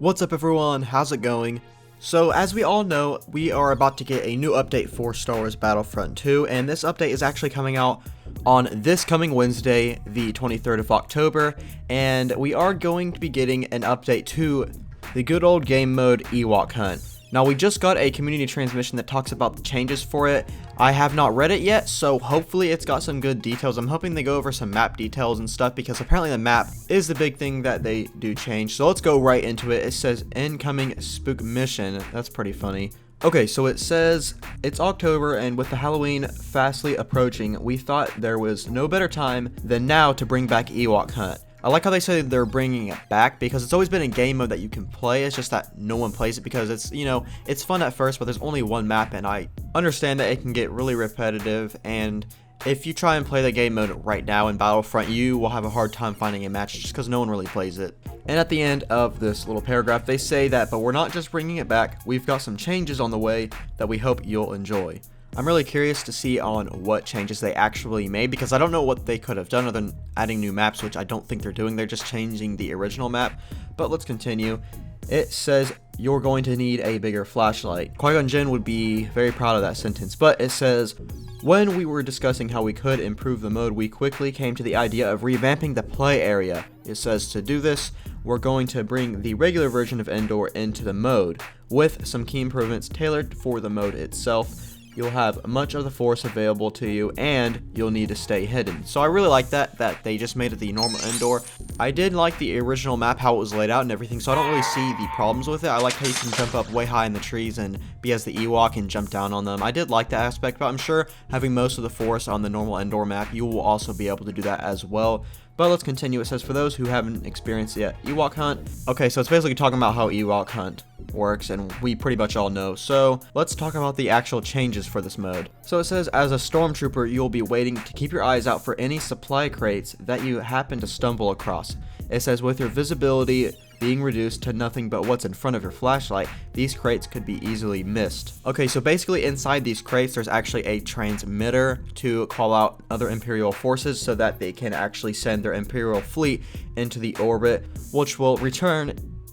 What's up everyone, how's it going? So as we all know, we are about to get a new update for Star Wars Battlefront 2, and this update is actually coming out on this coming Wednesday, the 23rd of October, and we are going to be getting an update to the good old game mode Ewok Hunt. Now we just got a community transmission that talks about the changes for it. I have not read it yet, so hopefully it's got some good details. I'm hoping they go over some map details and stuff because apparently the map is the big thing that they do change. So let's go right into it. It says incoming spook mission. That's pretty funny. Okay, so it says it's October, and with the Halloween fastly approaching, we thought there was no better time than now to bring back Ewok Hunt. I like how they say they're bringing it back because it's always been a game mode that you can play. It's just that no one plays it because it's, it's fun at first, but there's only one map, and I understand that it can get really repetitive, and if you try and play the game mode right now in Battlefront, you will have a hard time finding a match just because no one really plays it. And at the end of this little paragraph, they say that, but we're not just bringing it back, we've got some changes on the way that we hope you'll enjoy. I'm really curious to see on what changes they actually made because I don't know what they could have done other than adding new maps, which I don't think they're doing. They're just changing the original map. But let's continue. It says you're going to need a bigger flashlight. Qui-Gon Jinn would be very proud of that sentence. But it says, when we were discussing how we could improve the mode, we quickly came to the idea of revamping the play area. It says to do this, we're going to bring the regular version of Endor into the mode with some key improvements tailored for the mode itself. You'll have much of the Force available to you, and you'll need to stay hidden. So I really like that they just made it the normal Endor. I did like the original map, how it was laid out and everything, so I don't really see the problems with it. I like how you can jump up way high in the trees and be as the Ewok and jump down on them. I did like that aspect, but I'm sure having most of the Force on the normal Endor map, you will also be able to do that as well. But let's continue. It says, for those who haven't experienced yet, Ewok Hunt. Okay, so it's basically talking about how Ewok Hunt works, and we pretty much all know. So let's talk about the actual changes for this mode. So it says, as a stormtrooper, you'll be waiting to keep your eyes out for any supply crates that you happen to stumble across. It says, with your visibility being reduced to nothing but what's in front of your flashlight, these crates could be easily missed. Okay, so basically inside these crates, there's actually a transmitter to call out other Imperial forces so that they can actually send their Imperial fleet into the orbit, which will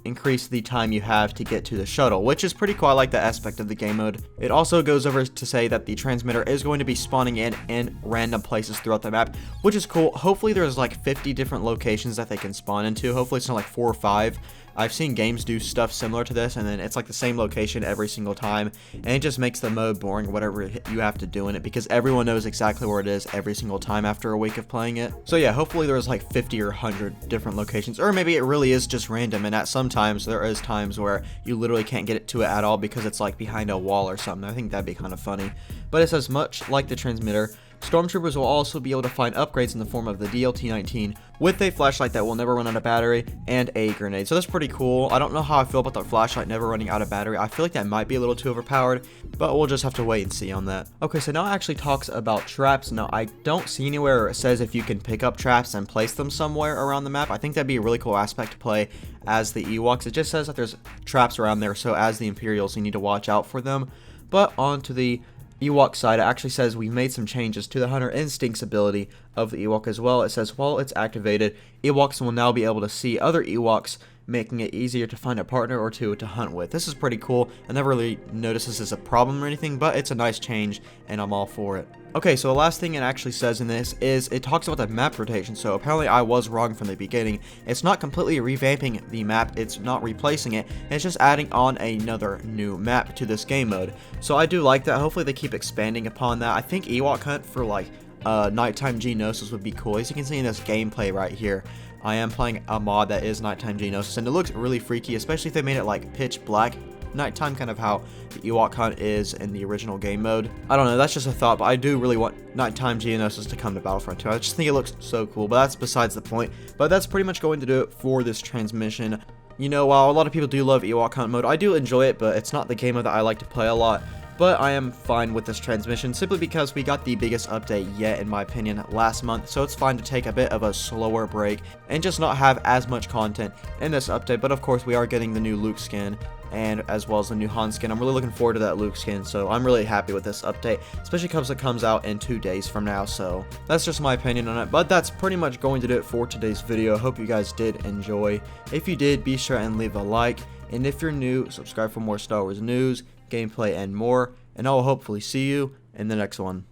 increase the time you have to get to the shuttle, which is pretty cool. I like that aspect of the game mode. It also goes over to say that the transmitter is going to be spawning in random places throughout the map, which is cool. Hopefully there's like 50 different locations that they can spawn into. Hopefully it's not like 4 or 5. I've seen games do stuff similar to this, and then it's like the same location every single time, and it just makes the mode boring, whatever you have to do in it, because everyone knows exactly where it is every single time after a week of playing it. So yeah, hopefully there's like 50 or 100 different locations, or maybe it really is just random, and at some times there is times where you literally can't get to it at all because it's like behind a wall or something. I think that'd be kind of funny. But it says, much like the transmitter, Stormtroopers will also be able to find upgrades in the form of the DLT-19 with a flashlight that will never run out of battery and a grenade. So that's pretty cool. I don't know how I feel about the flashlight never running out of battery. I feel like that might be a little too overpowered, but we'll just have to wait and see on that. Okay, so now it actually talks about traps. Now, I don't see anywhere where it says if you can pick up traps and place them somewhere around the map. I think that'd be a really cool aspect to play as the Ewoks. It just says that there's traps around there, so as the Imperials, you need to watch out for them. But on to the Ewok side, it actually says we've made some changes to the Hunter Instincts ability of the Ewok as well. It says while it's activated, Ewoks will now be able to see other Ewoks, making it easier to find a partner or two to hunt with. This is pretty cool. I never really noticed this as a problem or anything, but it's a nice change, and I'm all for it. Okay, so the last thing it actually says in this is it talks about the map rotation. So apparently I was wrong from the beginning. It's not completely revamping the map, it's not replacing it, it's just adding on another new map to this game mode. So I do like that. Hopefully they keep expanding upon that. I think Ewok Hunt for like nighttime Geonosis would be cool. As you can see in this gameplay right here, I am playing a mod that is nighttime Geonosis, and it looks really freaky, especially if they made it like pitch black nighttime, kind of how the Ewok Hunt is in the original game mode. I don't know, that's just a thought, but I do really want nighttime Geonosis to come to Battlefront 2. I just think it looks so cool, but that's besides the point. But that's pretty much going to do it for this transmission. You know, while a lot of people do love Ewok Hunt mode, I do enjoy it, but it's not the game mode that I like to play a lot. But I am fine with this transmission simply because we got the biggest update yet, in my opinion, last month, so it's fine to take a bit of a slower break and just not have as much content in this update. But of course we are getting the new Luke skin, and as well as the new Han skin. I'm really looking forward to that Luke skin, so I'm really happy with this update, especially because it comes out in 2 days from now. So that's just my opinion on it, but that's pretty much going to do it for today's video. I hope you guys did enjoy. If you did, be sure and leave a like, And if you're new, subscribe for more Star Wars news, gameplay, and more. And I will hopefully see you in the next one.